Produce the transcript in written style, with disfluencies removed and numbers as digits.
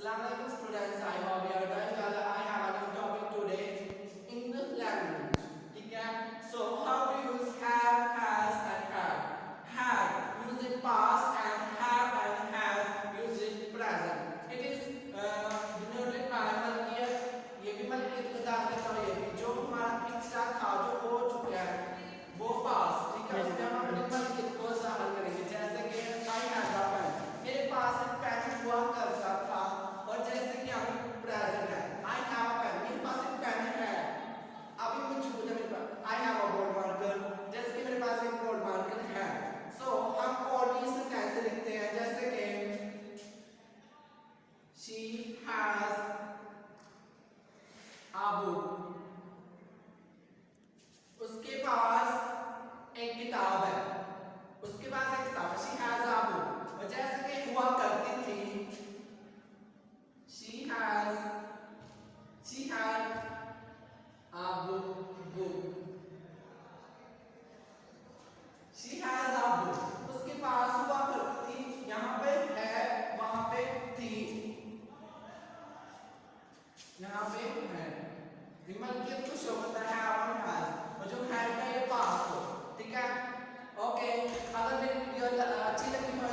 Assalamualaikum students, I hope you are doing well. I have a new topic today, English language. ठीक है? So how to use have, has and had. Had used in past and have and has used in present. It is denoted by मतलब ये भी मतलब एक बता देता हूँ ये भी जो हमारा पिछला था जो हो चुका है वो पास ठीक है उसमें हम अपने मतलब को शामिल करेंगे जैसे कि I had a pen मेरे पास एक पेन हुआ करता था और जैसे कि अभी प्रेजेंट है I have a pen मेरे पास एक पेन है अभी मौजूद है मेरे पास I have a board marker जैसे कि मेरे पास एक बोर्ड मार्कर है सो हम और भी सेंटेंस लिखते हैं जैसे कि she has a book उसके पास एक किताब है उसके पास एक किताब है she has a book और जैसे कि हुआ करती थी she had a book she has a book उसके पास हुआ करती थी यहाँ पे है वहां पे थी यहाँ पे है रिमलकियत को शो करता है अपन हैज और जो हैड का ये पास हो ठीक है ओके अगर मेरी वीडियो अच्छी लगी हो